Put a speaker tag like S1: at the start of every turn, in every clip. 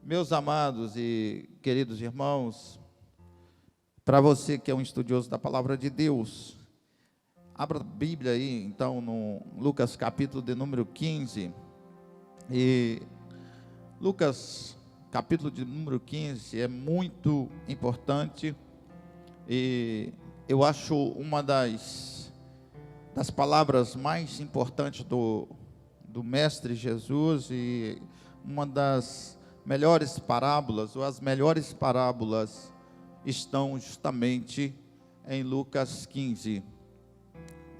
S1: Meus amados e queridos irmãos, para você que é um estudioso da palavra de Deus, abra a Bíblia aí, então, no Lucas capítulo de número 15. E Lucas capítulo de número 15 é muito importante e eu acho uma das palavras mais importantes do Mestre Jesus e uma das melhores parábolas, ou as melhores parábolas estão justamente em Lucas 15.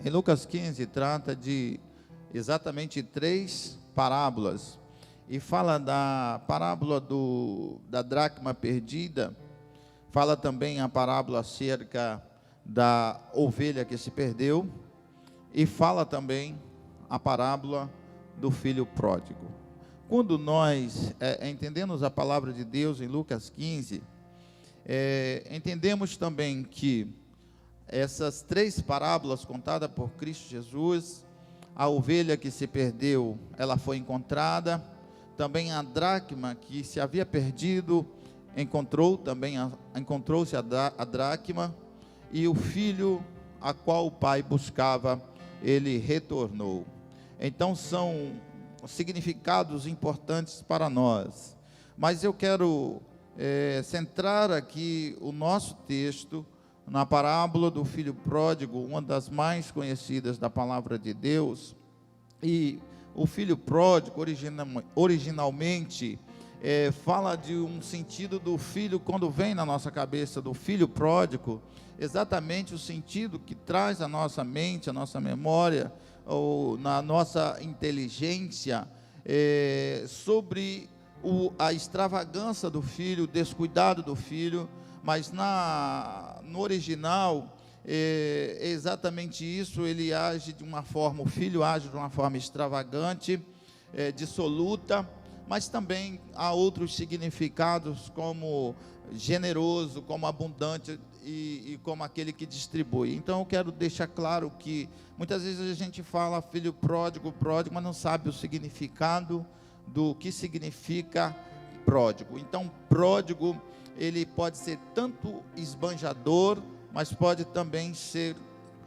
S1: Em Lucas 15 trata de exatamente 3 parábolas, e fala da parábola da dracma perdida, fala também a parábola acerca da ovelha que se perdeu, e fala também a parábola do filho pródigo. Quando nós entendemos a palavra de Deus em Lucas 15, entendemos também que essas 3 parábolas contadas por Cristo Jesus, a ovelha que se perdeu, ela foi encontrada, também a dracma que se havia perdido, encontrou-se a dracma, e o filho a qual o pai buscava, ele retornou. Então são significados importantes para nós, mas eu quero centrar aqui o nosso texto na parábola do filho pródigo, uma das mais conhecidas da palavra de Deus. E o filho pródigo originalmente fala de um sentido do filho, quando vem na nossa cabeça do filho pródigo, exatamente o sentido que traz à nossa mente, à nossa memória, ou na nossa inteligência, sobre a extravagância do filho, o descuidado do filho. Mas no original é exatamente isso. Ele age de uma forma, o filho age de uma forma extravagante, dissoluta, mas também há outros significados, como generoso, como abundante e como aquele que distribui. Então eu quero deixar claro que muitas vezes a gente fala filho pródigo, mas não sabe o significado do que significa pródigo. Então pródigo, ele pode ser tanto esbanjador, mas pode também ser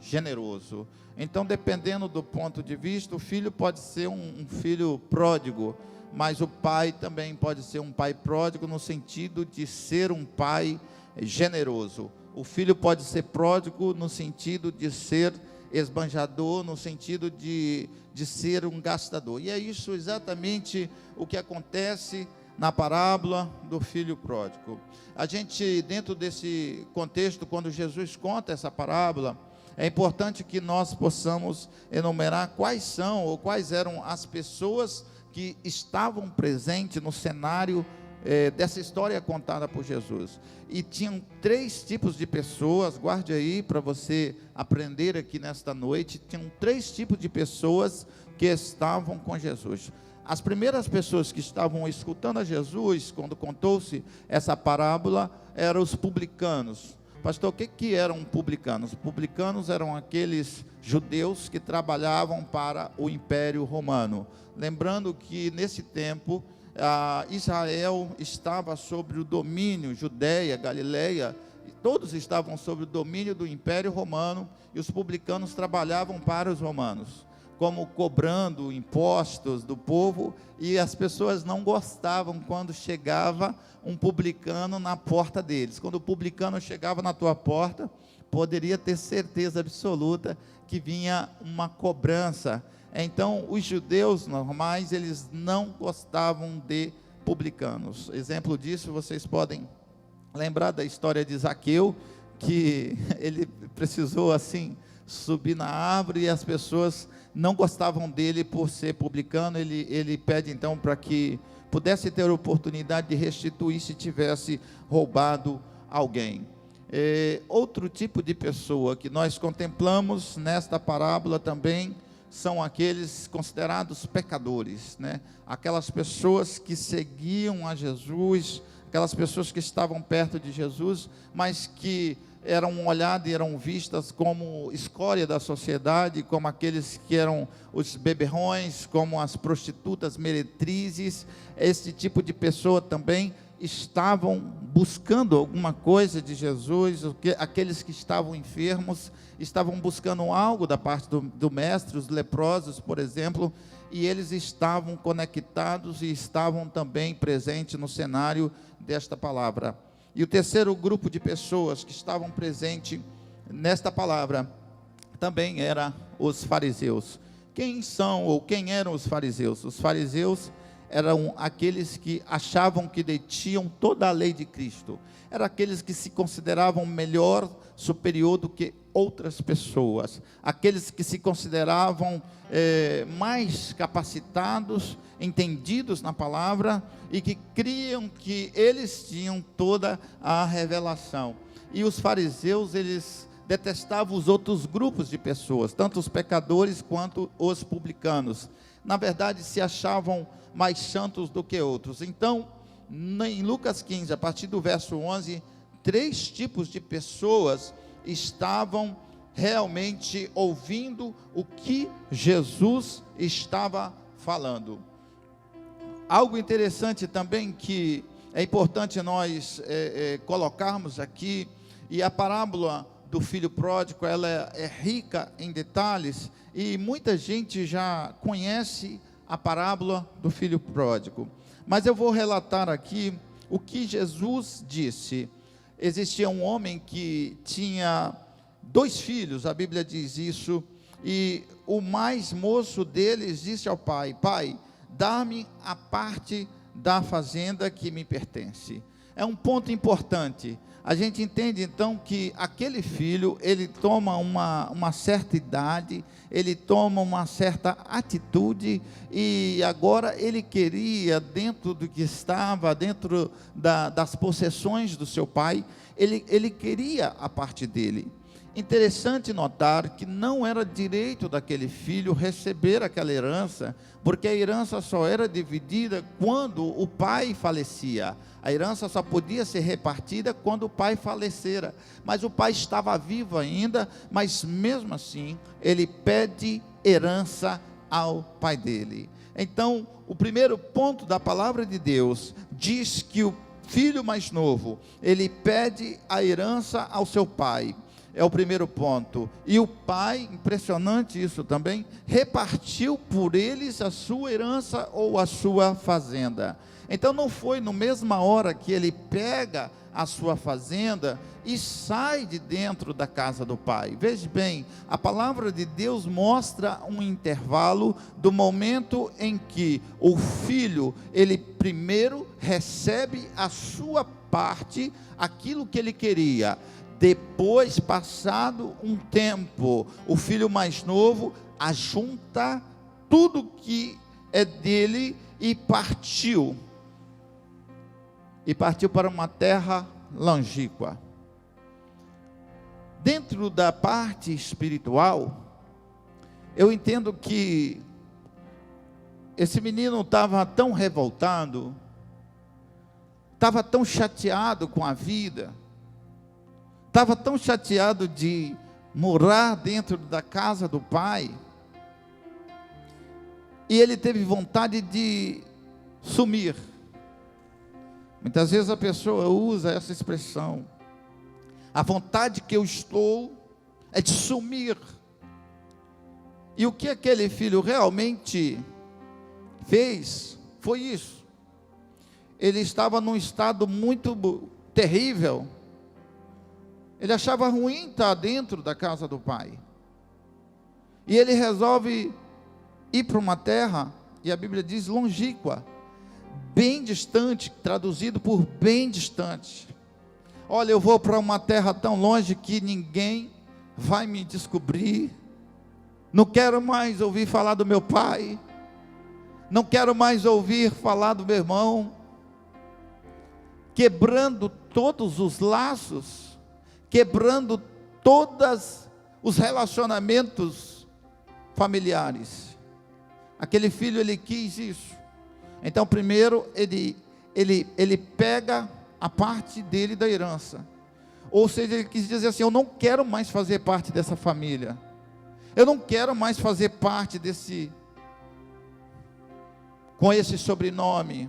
S1: generoso. Então, dependendo do ponto de vista, o filho pode ser um filho pródigo, mas o pai também pode ser um pai pródigo, no sentido de ser um pai generoso. O filho pode ser pródigo no sentido de ser esbanjador, no sentido de ser um gastador. E é isso exatamente o que acontece na parábola do filho pródigo. A gente, dentro desse contexto, quando Jesus conta essa parábola, é importante que nós possamos enumerar quais são ou quais eram as pessoas que estavam presentes no cenário dessa história contada por Jesus. E tinham 3 tipos de pessoas, guarde aí para você aprender aqui nesta noite. Tinham 3 tipos de pessoas que estavam com Jesus. As primeiras pessoas que estavam escutando a Jesus, quando contou-se essa parábola, eram os publicanos. Pastor, o que eram publicanos? Publicanos eram aqueles judeus que trabalhavam para o Império Romano. Lembrando que nesse tempo, Israel estava sobre o domínio, Judeia, Galileia, todos estavam sobre o domínio do Império Romano, e os publicanos trabalhavam para os romanos, como cobrando impostos do povo, e as pessoas não gostavam quando chegava um publicano na porta deles. Quando o publicano chegava na tua porta, poderia ter certeza absoluta que vinha uma cobrança. Então, os judeus normais, eles não gostavam de publicanos. Exemplo disso, vocês podem lembrar da história de Zaqueu, que ele precisou assim subir na árvore, e as pessoas não gostavam dele por ser publicano. Ele pede então para que pudesse ter a oportunidade de restituir se tivesse roubado alguém. Outro tipo de pessoa que nós contemplamos nesta parábola também são aqueles considerados pecadores, né? Aquelas pessoas que seguiam a Jesus, aquelas pessoas que estavam perto de Jesus, mas que eram olhadas e eram vistas como escória da sociedade, como aqueles que eram os beberrões, como as prostitutas meretrizes. Esse tipo de pessoa também estavam buscando alguma coisa de Jesus. Aqueles que estavam enfermos estavam buscando algo da parte do mestre, os leprosos, por exemplo, e eles estavam conectados e estavam também presentes no cenário desta palavra. E o terceiro grupo de pessoas que estavam presentes nesta palavra também era os fariseus. Quem são ou quem eram os fariseus? Os fariseus eram aqueles que achavam que detinham toda a lei de Cristo. Eram aqueles que se consideravam melhor, superior do que outras pessoas. Aqueles que se consideravam mais capacitados, entendidos na palavra, e que criam que eles tinham toda a revelação. E os fariseus, eles detestavam os outros grupos de pessoas, tanto os pecadores quanto os publicanos. Na verdade, se achavam mais santos do que outros. Então, em Lucas 15, a partir do verso 11, 3 tipos de pessoas estavam realmente ouvindo o que Jesus estava falando. Algo interessante também que é importante nós colocarmos aqui, e a parábola do filho pródigo, ela é rica em detalhes, e muita gente já conhece a parábola do filho pródigo, mas eu vou relatar aqui o que Jesus disse. Existia um homem que tinha 2 filhos, a Bíblia diz isso, e o mais moço deles disse ao pai: pai, dá-me a parte da fazenda que me pertence. É um ponto importante. A gente entende então que aquele filho, ele toma uma certa idade, ele toma uma certa atitude, e agora ele queria, dentro do que estava, dentro das possessões do seu pai, ele queria a parte dele. Interessante notar que não era direito daquele filho receber aquela herança, porque a herança só era dividida quando o pai falecia. A herança só podia ser repartida quando o pai falecera, mas o pai estava vivo ainda, mas mesmo assim, ele pede herança ao pai dele. Então, o primeiro ponto da palavra de Deus diz que o filho mais novo, ele pede a herança ao seu pai. É o primeiro ponto. E o pai, impressionante isso também, repartiu por eles a sua herança ou a sua fazenda. Então não foi na mesma hora que ele pega a sua fazenda e sai de dentro da casa do pai. Veja bem, a palavra de Deus mostra um intervalo do momento em que o filho, ele primeiro recebe a sua parte, aquilo que ele queria. Depois, passado um tempo, o filho mais novo ajunta tudo que é dele e partiu. E partiu para uma terra longínqua. Dentro da parte espiritual, eu entendo que esse menino estava tão revoltado, estava tão chateado com a vida, estava tão chateado de morar dentro da casa do pai, e ele teve vontade de sumir. Muitas vezes a pessoa usa essa expressão: a vontade que eu estou é de sumir. E o que aquele filho realmente fez foi isso. Ele estava num estado muito terrível. Ele achava ruim estar dentro da casa do pai. E ele resolve ir para uma terra, e a Bíblia diz longínqua, bem distante, traduzido por bem distante. Olha, eu vou para uma terra tão longe que ninguém vai me descobrir. Não quero mais ouvir falar do meu pai. Não quero mais ouvir falar do meu irmão. Quebrando todos os laços, quebrando todos os relacionamentos familiares. Aquele filho, ele quis isso. Então, primeiro, ele pega a parte dele da herança. Ou seja, ele quis dizer assim: eu não quero mais fazer parte dessa família, eu não quero mais fazer parte com esse sobrenome,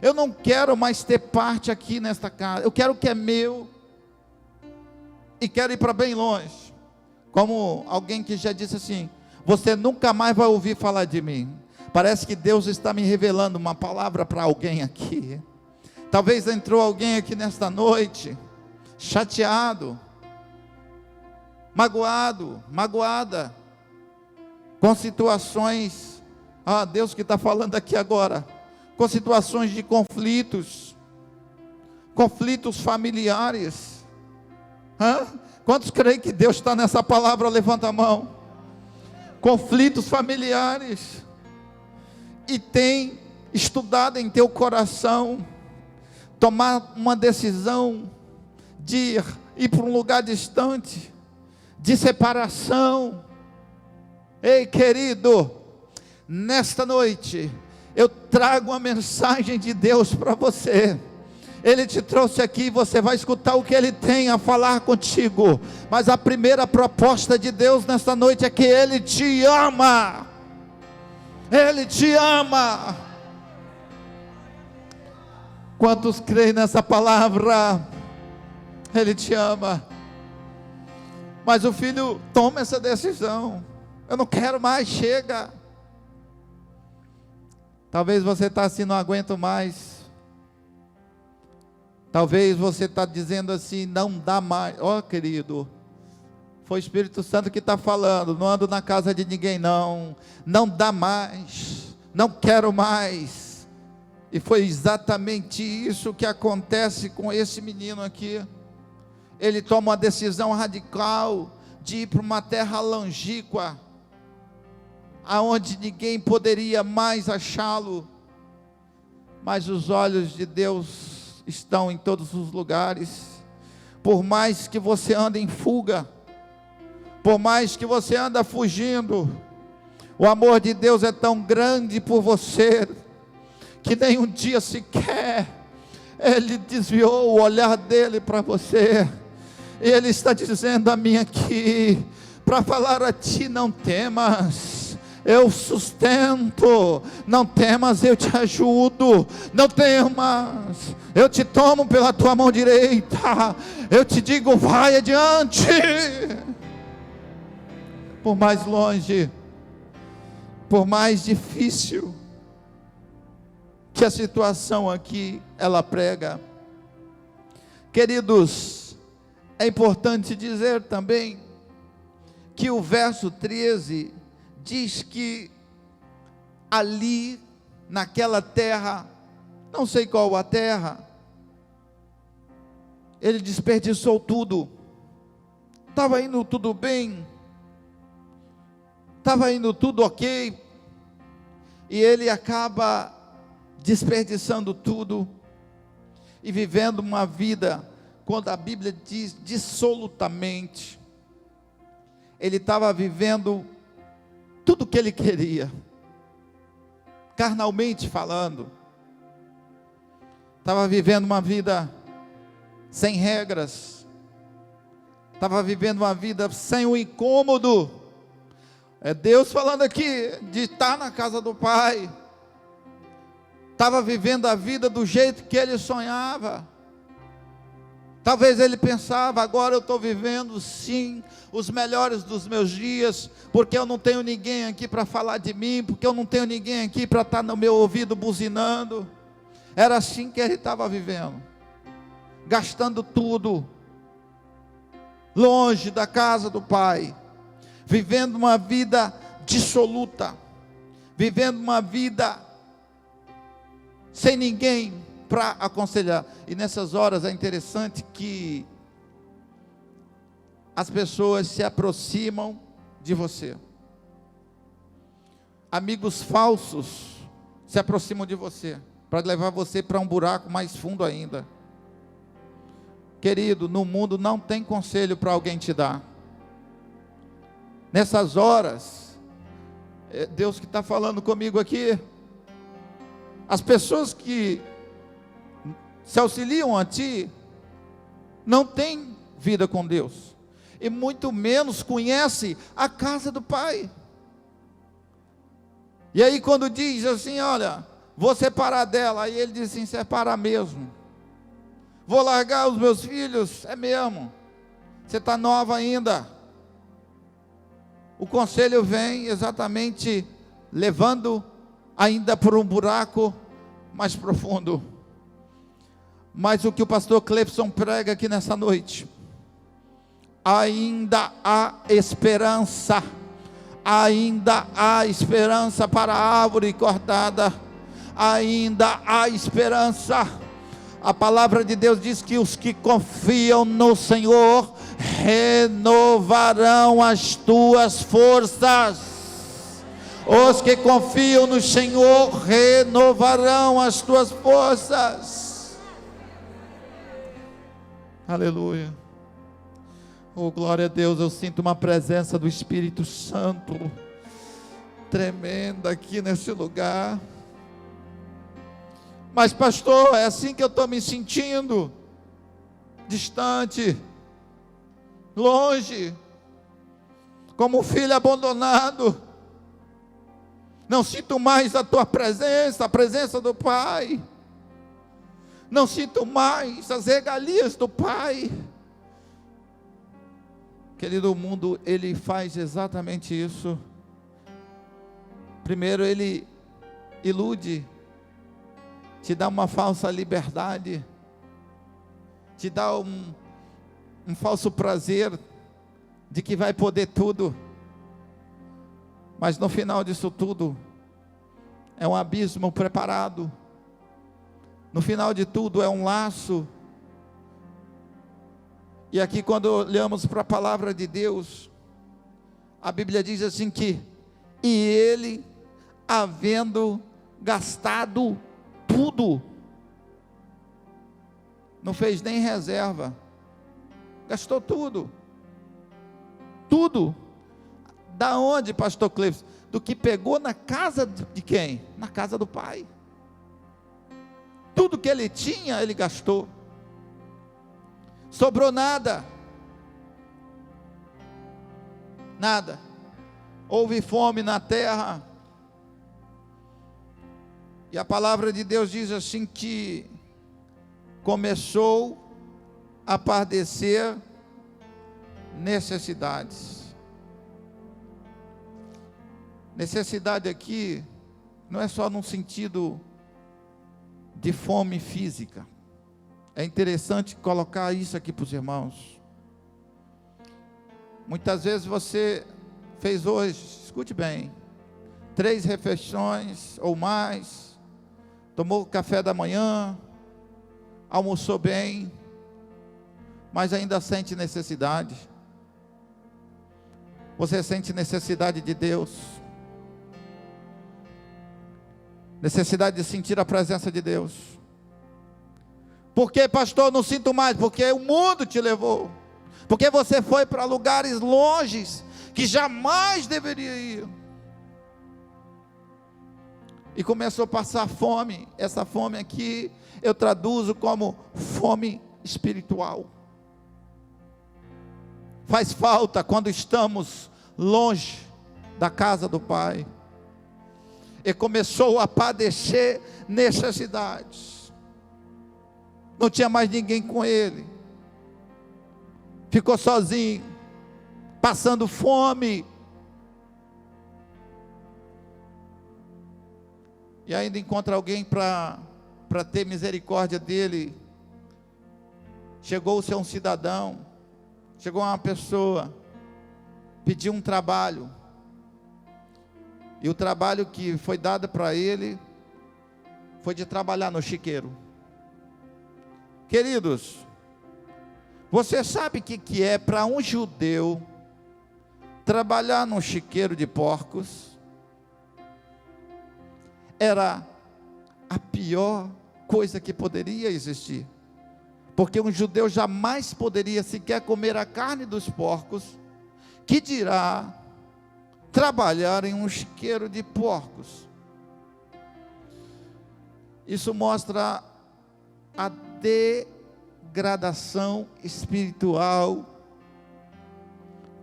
S1: eu não quero mais ter parte aqui nesta casa, eu quero o que é meu, e quero ir para bem longe. Como alguém que já disse assim: você nunca mais vai ouvir falar de mim. Parece que Deus está me revelando uma palavra para alguém aqui. Talvez entrou alguém aqui nesta noite, chateado, magoado, magoada, com situações, Deus que está falando aqui agora, com situações de conflitos familiares. Quantos creem que Deus está nessa palavra? Levanta a mão. Conflitos familiares, e tem estudado em teu coração, tomar uma decisão de ir para um lugar distante, de separação. Ei, querido, nesta noite, eu trago uma mensagem de Deus para você. Ele te trouxe aqui e você vai escutar o que Ele tem a falar contigo. Mas a primeira proposta de Deus nesta noite é que Ele te ama. Ele te ama. Quantos creem nessa palavra? Ele te ama. Mas o filho toma essa decisão: eu não quero mais, chega. Talvez você está assim: não aguento mais. Talvez você está dizendo assim: não dá mais. Querido, foi o Espírito Santo que está falando. Não ando na casa de ninguém, não dá mais, não quero mais. E foi exatamente isso que acontece com esse menino aqui. Ele toma uma decisão radical de ir para uma terra longínqua, aonde ninguém poderia mais achá-lo. Mas os olhos de Deus estão em todos os lugares. Por mais que você ande em fuga, por mais que você ande fugindo, o amor de Deus é tão grande por você, que nem um dia sequer Ele desviou o olhar dele para você. E Ele está dizendo a mim aqui, para falar a ti: não temas, eu sustento, não temas, eu te ajudo, não temas, eu te tomo pela tua mão direita, eu te digo: vai adiante. Por mais longe, por mais difícil que a situação aqui ela prega, queridos, é importante dizer também que o verso 13 diz que ali naquela terra, não sei qual a terra, ele desperdiçou tudo. Estava indo tudo bem, estava indo tudo ok, e ele acaba desperdiçando tudo e vivendo uma vida, quando a Bíblia diz dissolutamente, ele estava vivendo tudo o que ele queria, carnalmente falando, estava vivendo uma vida sem regras, estava vivendo uma vida sem o incômodo. É Deus falando aqui de estar na casa do Pai. Estava vivendo a vida do jeito que ele sonhava. Talvez ele pensava: agora eu estou vivendo sim os melhores dos meus dias, porque eu não tenho ninguém aqui para falar de mim, porque eu não tenho ninguém aqui para estar no meu ouvido buzinando. Era assim que ele estava vivendo, gastando tudo, longe da casa do Pai, vivendo uma vida dissoluta, vivendo uma vida sem ninguém para aconselhar. E nessas horas é interessante que as pessoas se aproximam de você. Amigos falsos se aproximam de você para levar você para um buraco mais fundo ainda. Querido, no mundo não tem conselho para alguém te dar. Nessas horas, é Deus que está falando comigo aqui. As pessoas que se auxiliam a ti, não tem vida com Deus, e muito menos conhece a casa do Pai. E aí quando diz assim, olha, vou separar dela, aí ele diz assim, separar mesmo. Vou largar os meus filhos, é mesmo. Você está nova ainda. O conselho vem exatamente levando ainda por um buraco mais profundo. Mas o que o pastor Cleifson prega aqui nessa noite, ainda há esperança. Ainda há esperança para a árvore cortada. Ainda há esperança. A palavra de Deus diz que os que confiam no Senhor renovarão as tuas forças. Os que confiam no Senhor renovarão as tuas forças. Aleluia. Oh, glória a Deus, eu sinto uma presença do Espírito Santo tremenda aqui nesse lugar. Mas pastor, é assim que eu estou me sentindo, distante, longe, como um filho abandonado, não sinto mais a tua presença, a presença do Pai, não sinto mais as regalias do Pai. Querido, o mundo, ele faz exatamente isso. Primeiro ele ilude, te dá uma falsa liberdade, te dá um falso prazer de que vai poder tudo, mas no final disso tudo é um abismo preparado, no final de tudo é um laço. E aqui quando olhamos para a palavra de Deus, a Bíblia diz assim que, e ele, havendo gastado tudo, não fez nem reserva, gastou tudo, da onde, pastor Cleifson? Do que pegou na casa de quem? Na casa do Pai. Tudo que ele tinha, ele gastou, sobrou nada, houve fome na terra, e a palavra de Deus diz assim que começou a padecer necessidades. Necessidade aqui não é só num sentido de fome física. É interessante colocar isso aqui para os irmãos. Muitas vezes você fez hoje, escute bem, 3 refeições ou mais, tomou café da manhã, almoçou bem, mas ainda sente necessidade. Você sente necessidade de Deus, necessidade de sentir a presença de Deus. Por que, pastor, não sinto mais? Porque o mundo te levou, porque você foi para lugares longes que jamais deveria ir, e começou a passar fome. Essa fome aqui eu traduzo como fome espiritual. Faz falta quando estamos longe da casa do Pai. E começou a padecer necessidades. Não tinha mais ninguém com ele. Ficou sozinho, passando fome. E ainda encontra alguém para ter misericórdia dele. Chegou-se a um cidadão, chegou a uma pessoa, pediu um trabalho. E o trabalho que foi dado para ele foi de trabalhar no chiqueiro. Queridos, você sabe o que é para um judeu trabalhar num chiqueiro de porcos? Era a pior coisa que poderia existir, porque um judeu jamais poderia sequer comer a carne dos porcos, que dirá trabalhar em um chiqueiro de porcos. Isso mostra a gradação espiritual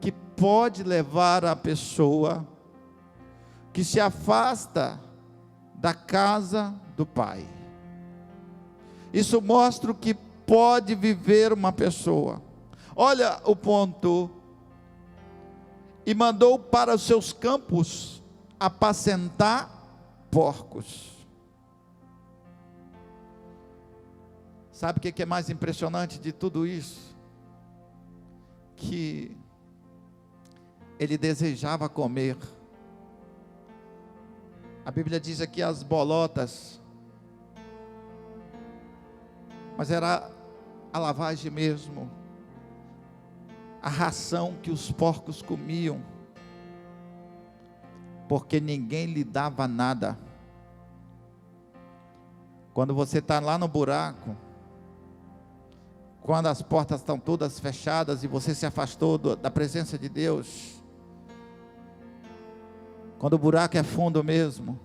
S1: que pode levar a pessoa que se afasta da casa do Pai. Isso mostra o que pode viver uma pessoa. Olha o ponto. E mandou para os seus campos apacentar porcos. Sabe o que é mais impressionante de tudo isso? Que ele desejava comer. A Bíblia diz aqui as bolotas, mas era a lavagem mesmo, a ração que os porcos comiam, porque ninguém lhe dava nada. Quando você está lá no buraco, quando as portas estão todas fechadas e você se afastou da presença de Deus, quando o buraco é fundo mesmo,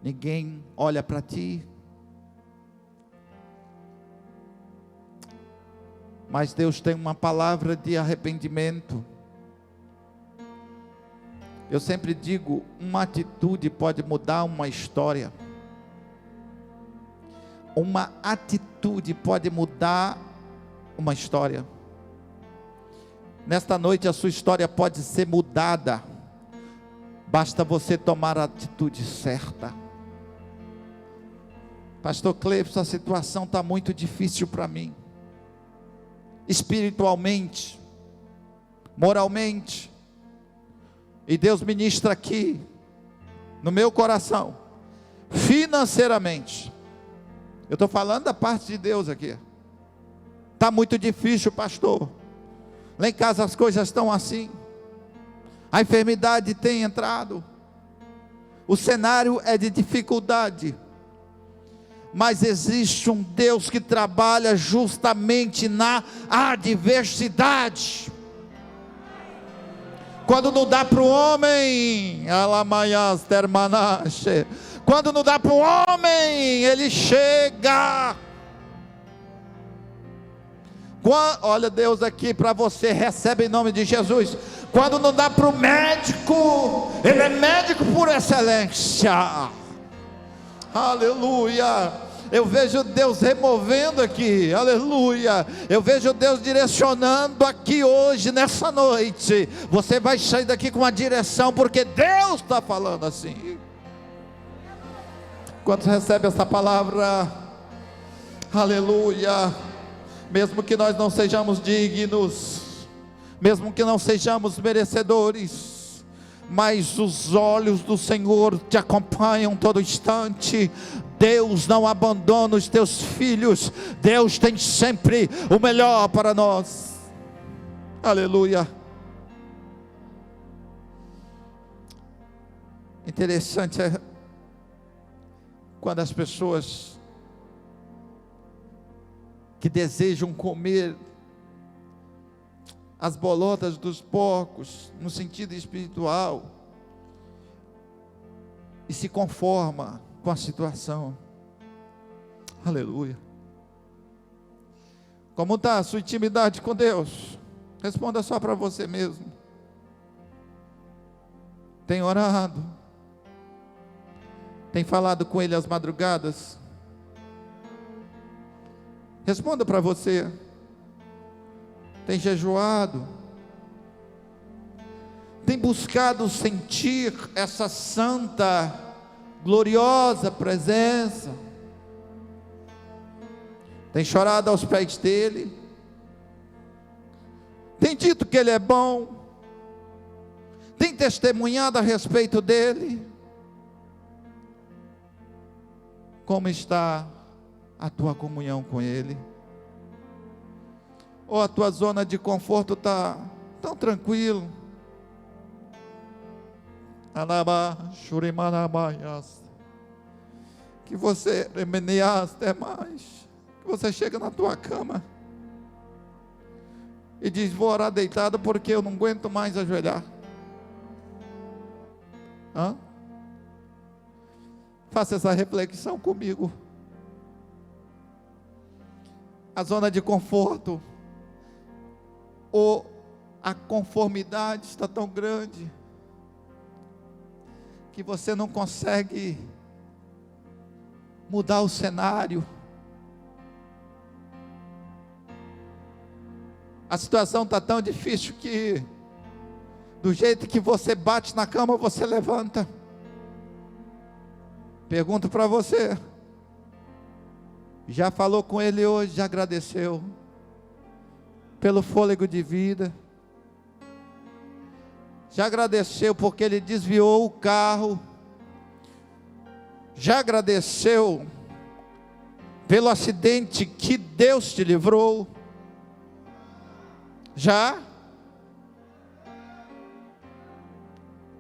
S1: ninguém olha para ti, mas Deus tem uma palavra de arrependimento. Eu sempre digo, uma atitude pode mudar uma história. Uma atitude pode mudar uma história. Nesta noite a sua história pode ser mudada. Basta você tomar a atitude certa. Pastor Cleves, a situação está muito difícil para mim. Espiritualmente, moralmente. E Deus ministra aqui, no meu coração, financeiramente. Eu estou falando da parte de Deus aqui. Está muito difícil, pastor. Lá em casa as coisas estão assim. A enfermidade tem entrado. O cenário é de dificuldade. Mas existe um Deus que trabalha justamente na adversidade. Quando não dá para o homem, quando não dá para o homem, ele chega. Olha Deus aqui para você, recebe em nome de Jesus. Quando não dá para o médico, ele é médico por excelência. Aleluia. Eu vejo Deus removendo aqui, aleluia. Eu vejo Deus direcionando aqui hoje, nessa noite. Você vai sair daqui com uma direção, porque Deus está falando assim. Quantos recebem essa palavra? Aleluia. Mesmo que nós não sejamos dignos, mesmo que não sejamos merecedores, mas os olhos do Senhor te acompanham todo instante. Deus não abandona os teus filhos. Deus tem sempre o melhor para nós. Aleluia. Interessante é quando as pessoas que desejam comer as bolotas dos porcos, no sentido espiritual, e se conforma com a situação. Aleluia. Como está a sua intimidade com Deus? Responda só para você mesmo. Tem orado? Tem falado com Ele às madrugadas? Responda para você. Tem jejuado? Tem buscado sentir essa santa, gloriosa presença? Tem chorado aos pés dele? Tem dito que ele é bom? Tem testemunhado a respeito dele? Como está a tua comunhão com ele? Ou a tua zona de conforto está tão tranquilo? Que você até mais, que você chega na tua cama e diz: vou orar deitado porque eu não aguento mais ajoelhar. Faça essa reflexão comigo. a zona de conforto, ou a conformidade está tão grande, que você não consegue mudar o cenário. A situação está tão difícil que, do jeito que você bate na cama, você levanta. Pergunto para você, já falou com Ele hoje, já agradeceu pelo fôlego de vida? Já agradeceu porque Ele desviou o carro? Já agradeceu pelo acidente que Deus te livrou? Já?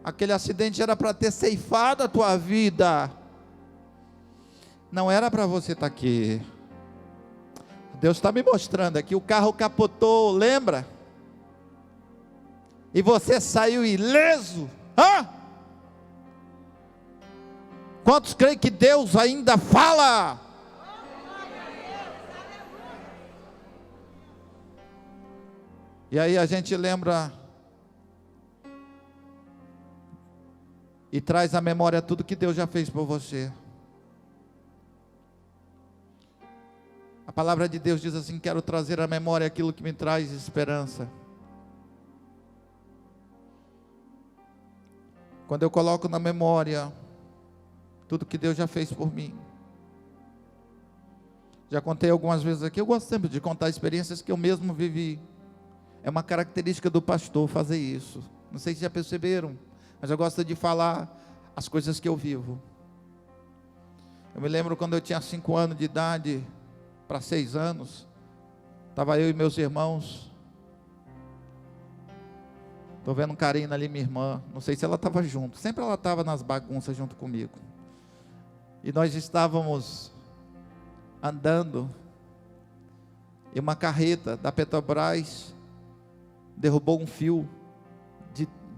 S1: Aquele acidente era para ter ceifado a tua vida, não era para você estar aqui. Deus está me mostrando aqui, o carro capotou, lembra? E você saiu ileso. Quantos creem que Deus ainda fala? E aí a gente lembra e traz à memória tudo que Deus já fez por você. A palavra de Deus diz assim: quero trazer à memória aquilo que me traz esperança. Quando eu coloco na memória tudo que Deus já fez por mim. Já contei algumas vezes aqui, eu gosto sempre de contar experiências que eu mesmo vivi. É uma característica do pastor fazer isso. Não sei se já perceberam, mas eu gosto de falar as coisas que eu vivo. Eu me lembro quando eu tinha 5 anos de idade, para 6 anos, estava eu e meus irmãos. Estou vendo Karina ali, minha irmã, não sei se ela estava junto, sempre ela estava nas bagunças junto comigo. E nós estávamos andando, e uma carreta da Petrobras derrubou um fio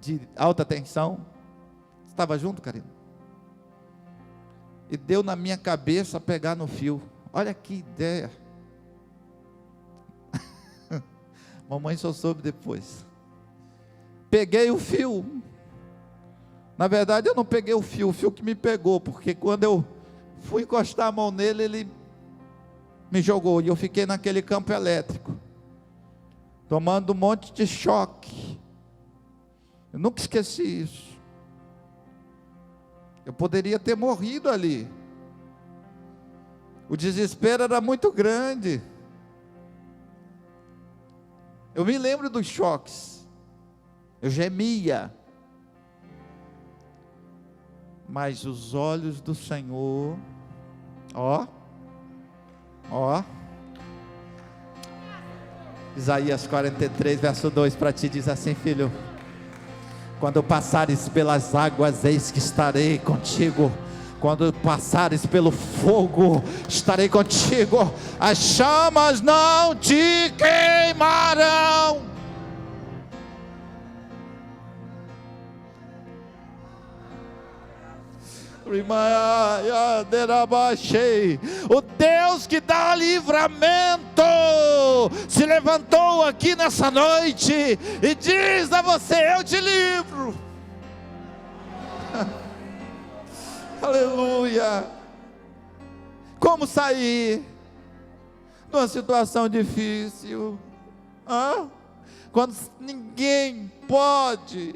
S1: de alta tensão. Estava junto, Karina? E deu na minha cabeça pegar no fio. Olha que ideia. Mamãe só soube depois. Peguei o fio. Na verdade eu não peguei o fio que me pegou, porque quando eu fui encostar a mão nele, ele me jogou, e eu fiquei naquele campo elétrico, tomando um monte de choque. Eu nunca esqueci isso. Eu poderia ter morrido ali. O desespero era muito grande. Eu me lembro dos choques. Eu gemia. Mas os olhos do Senhor, ó. Isaías 43, verso 2, para ti diz assim: filho, quando passares pelas águas, eis que estarei contigo. Quando passares pelo fogo, estarei contigo. As chamas não te queimarão. O Deus que dá livramento se levantou aqui nessa noite e diz a você: eu te livro. Aleluia. Como sair de uma situação difícil? Quando ninguém pode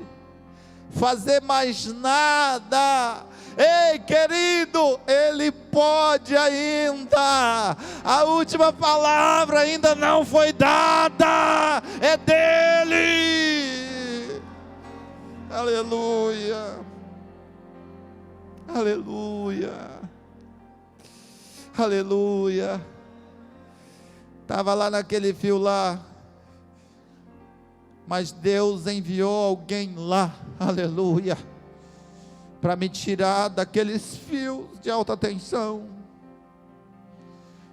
S1: fazer mais nada. Ei, querido, Ele pode ainda. A última palavra ainda não foi dada, é dele. Aleluia. Aleluia. Aleluia. Estava lá naquele fio lá, mas Deus enviou alguém lá, aleluia, para me tirar daqueles fios de alta tensão.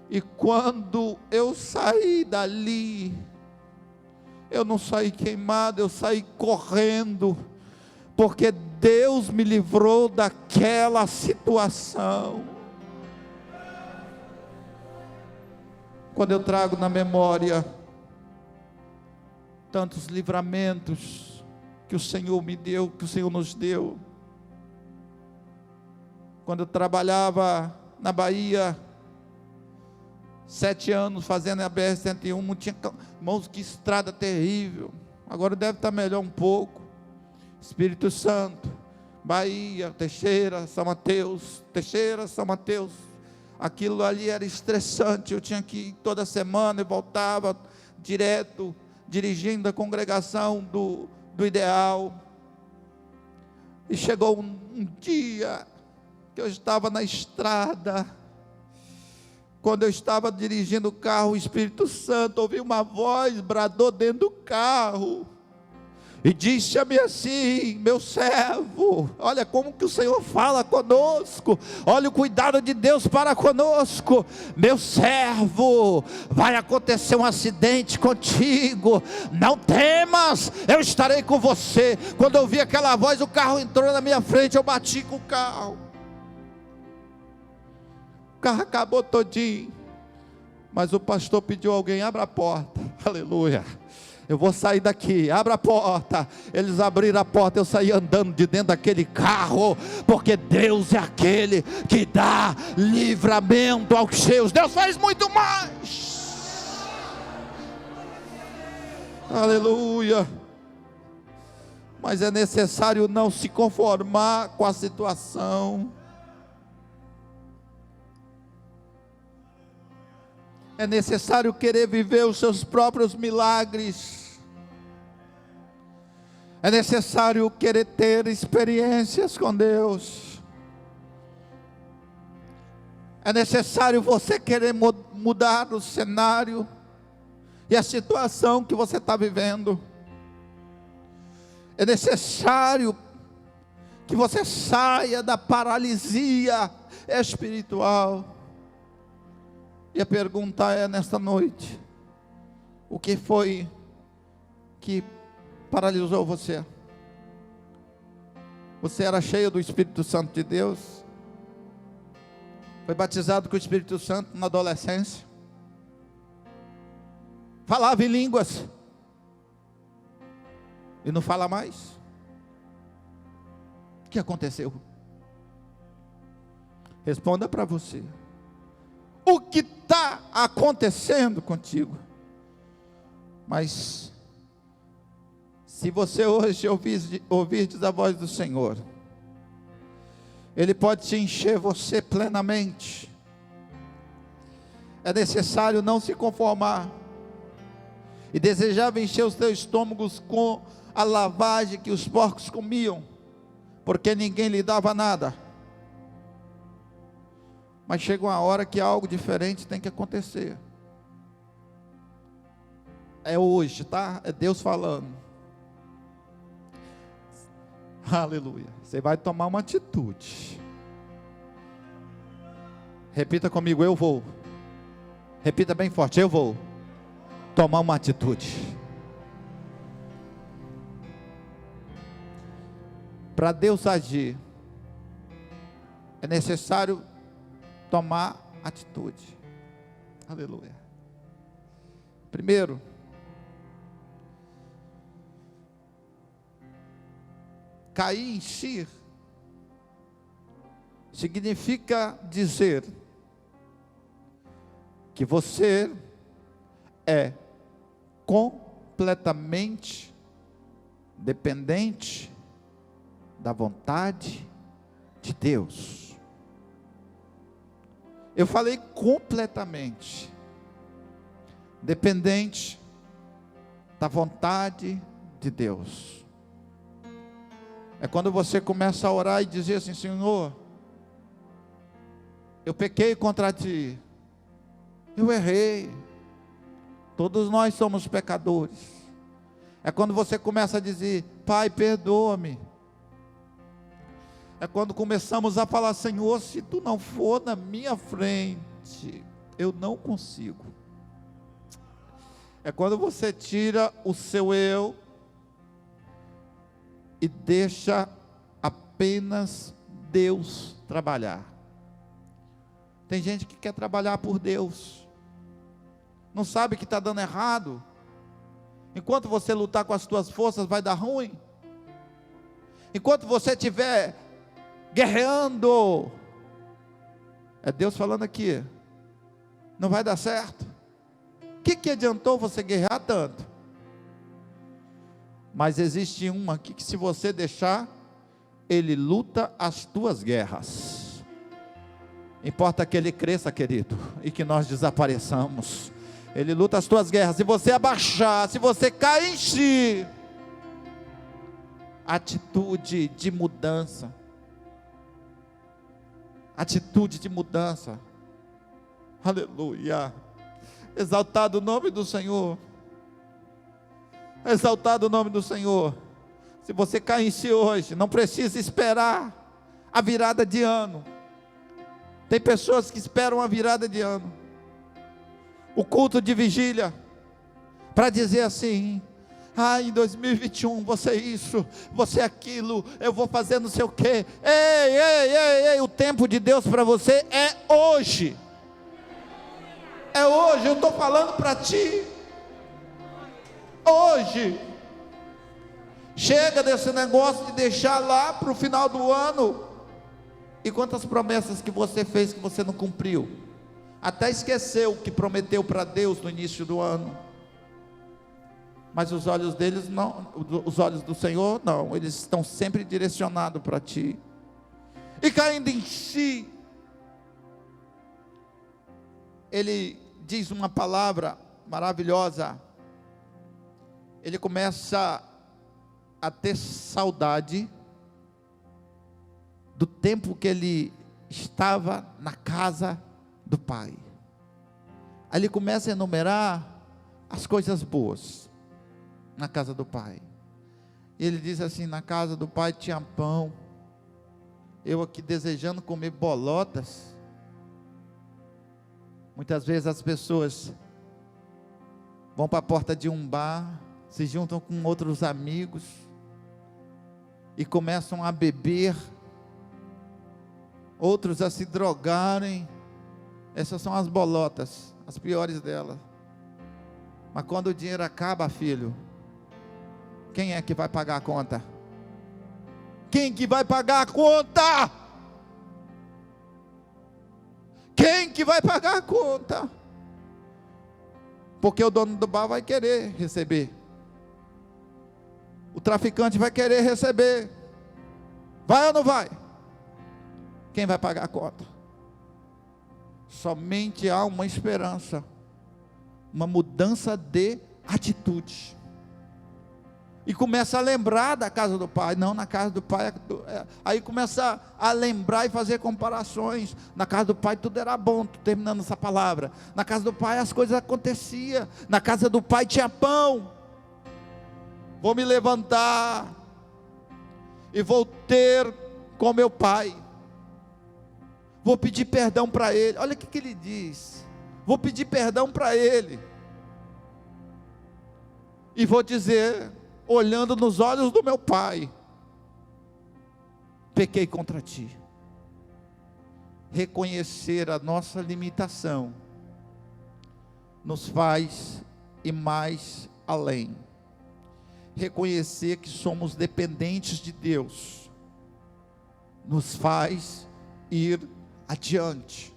S1: E quando eu saí dali, eu não saí queimado, eu saí correndo, porque Deus me livrou daquela situação. Quando eu trago na memória tantos livramentos que o Senhor me deu, que o Senhor nos deu. Quando eu trabalhava na Bahia, 7 anos fazendo a BR-101, não tinha, irmãos, que estrada terrível. Agora deve estar melhor um pouco. Espírito Santo, Bahia, Teixeira, São Mateus, Teixeira, São Mateus. Aquilo ali era estressante. Eu tinha que ir toda semana e voltava direto, dirigindo a congregação do Ideal. E chegou um dia que eu estava na estrada. Quando eu estava dirigindo o carro, o Espírito Santo ouviu uma voz, bradou dentro do carro e disse-me assim: meu servo, olha como que o Senhor fala conosco, olha o cuidado de Deus para conosco. Meu servo, vai acontecer um acidente contigo, não temas, eu estarei com você. Quando eu ouvi aquela voz, o carro entrou na minha frente, eu bati com o carro. O carro acabou todinho, mas o pastor pediu a alguém: abra a porta. Aleluia, eu vou sair daqui, abra a porta. Eles abriram a porta, eu saí andando de dentro daquele carro, porque Deus é aquele que dá livramento aos seus. Deus faz muito mais. Aleluia. Mas é necessário não se conformar com a situação. É necessário querer viver os seus próprios milagres. É necessário querer ter experiências com Deus. É necessário você querer mudar o cenário e a situação que você está vivendo. É necessário que você saia da paralisia espiritual. E a pergunta é nesta noite: o que foi que paralisou você? Você era cheio do Espírito Santo de Deus? Foi batizado com o Espírito Santo na adolescência? Falava em línguas? E não fala mais? O que aconteceu? Responda para você. O que está acontecendo contigo? Mas se você hoje ouvir a voz do Senhor, Ele pode te encher você plenamente. É necessário não se conformar e desejar encher os teus estômagos com a lavagem que os porcos comiam, porque ninguém lhe dava nada. Mas chega uma hora que algo diferente tem que acontecer. É hoje, tá? É Deus falando. Aleluia. Você vai tomar uma atitude. Repita comigo: eu vou. Repita bem forte: eu vou tomar uma atitude. Para Deus agir, é necessário tomar atitude. Aleluia. Primeiro, cair em si significa dizer que você é completamente dependente da vontade de Deus. Eu falei completamente dependente da vontade de Deus. É quando você começa a orar e dizer assim: Senhor, eu pequei contra ti, eu errei. Todos nós somos pecadores. É quando você começa a dizer: Pai, perdoa-me. É quando começamos a falar: Senhor, se tu não for na minha frente, eu não consigo. É quando você tira o seu eu e deixa apenas Deus trabalhar. Tem gente que quer trabalhar por Deus. não sabe que está dando errado. Enquanto você lutar com as tuas forças, vai dar ruim. Enquanto você estiver guerreando, é Deus falando aqui, não vai dar certo. O que adiantou você guerrear tanto? Mas existe uma aqui que, se você deixar, Ele luta as tuas guerras. Importa que Ele cresça, querido, e que nós desapareçamos. Ele luta as tuas guerras. Se você abaixar, se você cair em si, atitude de mudança. Atitude de mudança. Aleluia. Exaltado o nome do Senhor. Exaltado o nome do Senhor. Se você cair em si hoje, não precisa esperar a virada de ano. Tem pessoas que esperam a virada de ano, o culto de vigília, para dizer assim: em 2021, você isso, você aquilo, eu vou fazer não sei o quê. Ei, o tempo de Deus para você é hoje. É hoje, eu estou falando para ti. Hoje. Chega desse negócio de deixar lá para o final do ano. E quantas promessas que você fez que você não cumpriu? Até esqueceu o que prometeu para Deus no início do ano. Mas os olhos deles não, os olhos do Senhor não, eles estão sempre direcionados para ti. E caindo em si, ele diz uma palavra maravilhosa. Ele começa a ter saudade do tempo que ele estava na casa do Pai. Aí ele começa a enumerar as coisas boas na casa do Pai. E ele diz assim: na casa do Pai tinha pão, eu aqui desejando comer bolotas. Muitas vezes as pessoas vão para a porta de um bar, se juntam com outros amigos e começam a beber, outros a se drogarem. Essas são as bolotas, as piores delas. Mas quando o dinheiro acaba, filho, quem é que vai pagar a conta? Quem que vai pagar a conta? Quem que vai pagar a conta? Porque o dono do bar vai querer receber, o traficante vai querer receber. Vai ou não vai? Quem vai pagar a conta? Somente há uma esperança, uma mudança de atitude. E começa a lembrar da casa do Pai. Não, na casa do Pai, aí começa a lembrar e fazer comparações. Na casa do Pai tudo era bom, terminando essa palavra. Na casa do Pai as coisas aconteciam. Na casa do Pai tinha pão. Vou me levantar e vou ter com meu Pai. Vou pedir perdão para Ele. Olha o que ele diz: vou pedir perdão para Ele. E vou dizer, olhando nos olhos do meu Pai: pequei contra ti. Reconhecer a nossa limitação nos faz ir mais além. Reconhecer que somos dependentes de Deus nos faz ir adiante.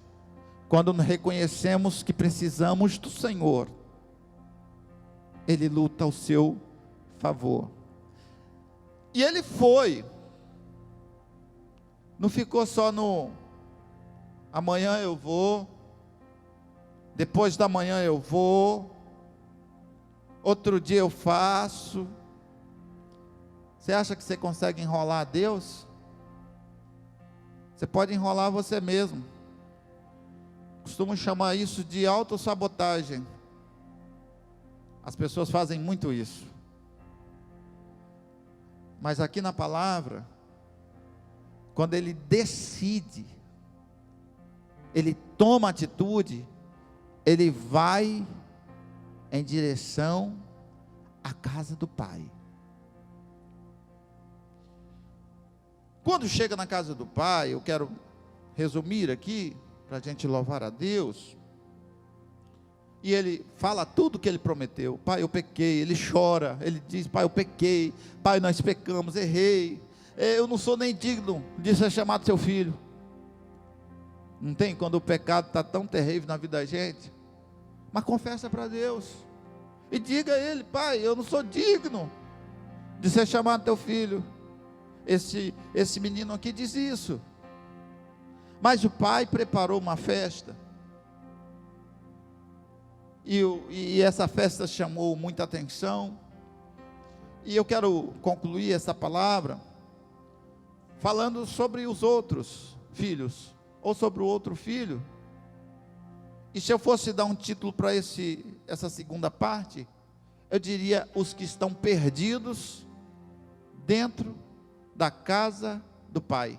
S1: Quando reconhecemos que precisamos do Senhor, Ele luta ao seu favor. E ele foi, não ficou só no amanhã eu vou, depois da manhã eu vou, outro dia eu faço. Você acha que você consegue enrolar a Deus? Você pode enrolar você mesmo. Costumo chamar isso de autossabotagem. As pessoas fazem muito isso. Mas aqui na palavra, quando ele decide, ele toma atitude, ele vai em direção à casa do Pai. Quando chega na casa do Pai, eu quero resumir aqui, para a gente louvar a Deus. E ele fala tudo que ele prometeu. Pai, eu pequei. Ele chora, ele diz: pai, eu pequei. Pai, nós pecamos, errei. Eu não sou nem digno de ser chamado seu filho. Não tem? Quando o pecado está tão terrível na vida da gente. Mas confessa para Deus. E diga a ele: pai, eu não sou digno de ser chamado teu filho. Esse menino aqui diz isso. Mas o pai preparou uma festa. E essa festa chamou muita atenção. E eu quero concluir essa palavra falando sobre os outros filhos, ou sobre o outro filho. E se eu fosse dar um título para essa segunda parte, eu diria: os que estão perdidos dentro da casa do pai.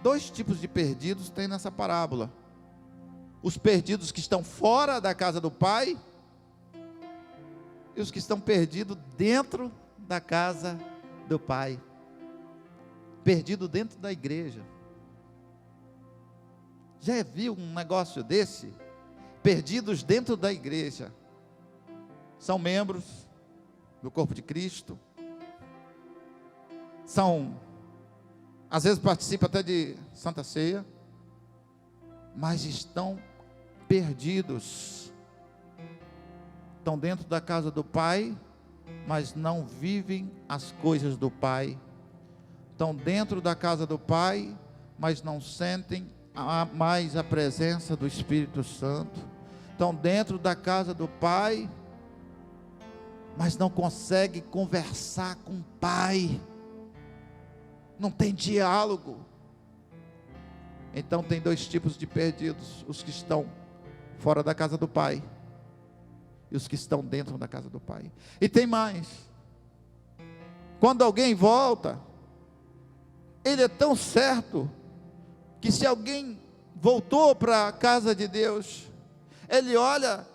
S1: Dois tipos de perdidos tem nessa parábola: os perdidos que estão fora da casa do pai, e os que estão perdidos dentro da casa do pai. Perdido dentro da igreja. Já viu um negócio desse? Perdidos dentro da igreja. São membros do corpo de Cristo. Às vezes participam até de Santa Ceia, mas estão perdidos. Estão dentro da casa do Pai, mas não vivem as coisas do Pai. Estão dentro da casa do Pai, mas não sentem mais a presença do Espírito Santo. Estão dentro da casa do Pai, mas não conseguem conversar com o Pai. Não tem diálogo. Então tem dois tipos de perdidos: os que estão fora da casa do Pai e os que estão dentro da casa do Pai. E tem mais: quando alguém volta, ele é tão certo que se alguém voltou para a casa de Deus, ele olha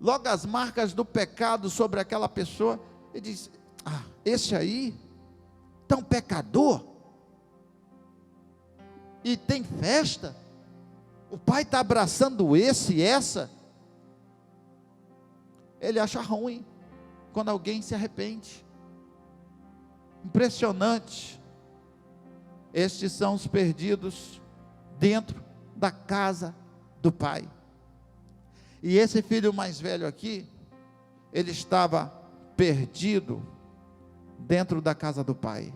S1: logo as marcas do pecado sobre aquela pessoa e diz: esse aí tão pecador, e tem festa, o pai está abraçando esse e essa. Ele acha ruim quando alguém se arrepende. Impressionante. Estes são os perdidos dentro da casa do pai. E esse filho mais velho aqui, ele estava perdido dentro da casa do pai.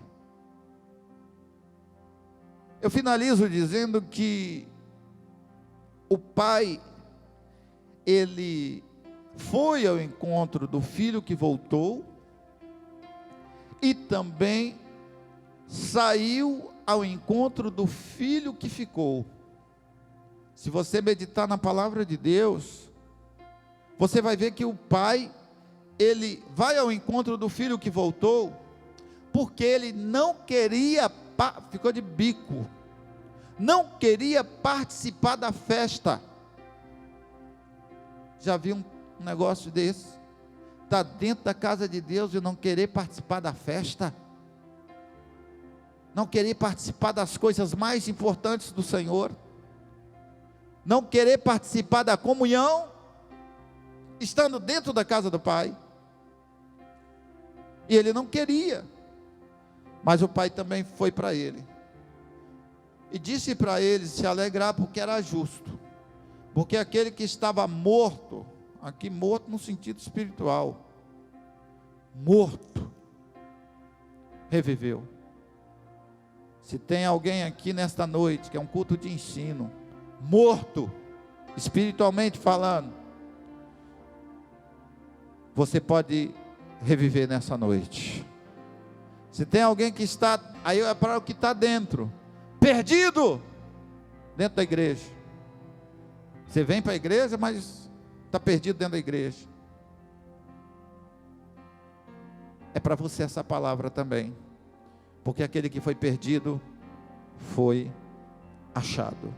S1: Eu finalizo dizendo que o pai, ele foi ao encontro do filho que voltou, e também saiu ao encontro do filho que ficou. Se você meditar na palavra de Deus, você vai ver que o pai, ele vai ao encontro do filho que voltou, porque ele não queria, ficou de bico, não queria participar da festa. Já viu um negócio desse? Está dentro da casa de Deus e não querer participar da festa, não querer participar das coisas mais importantes do Senhor, não querer participar da comunhão, estando dentro da casa do Pai. E ele não queria, mas o pai também foi para ele e disse para ele se alegrar, porque era justo, porque aquele que estava morto, aqui morto no sentido espiritual, morto, reviveu. Se tem alguém aqui nesta noite, que é um culto de ensino, morto, espiritualmente falando, você pode reviver nessa noite. Se tem alguém que está, aí é para o que está dentro, perdido, dentro da igreja. Você vem para a igreja, mas está perdido dentro da igreja. É para você essa palavra também, porque aquele que foi perdido, foi achado.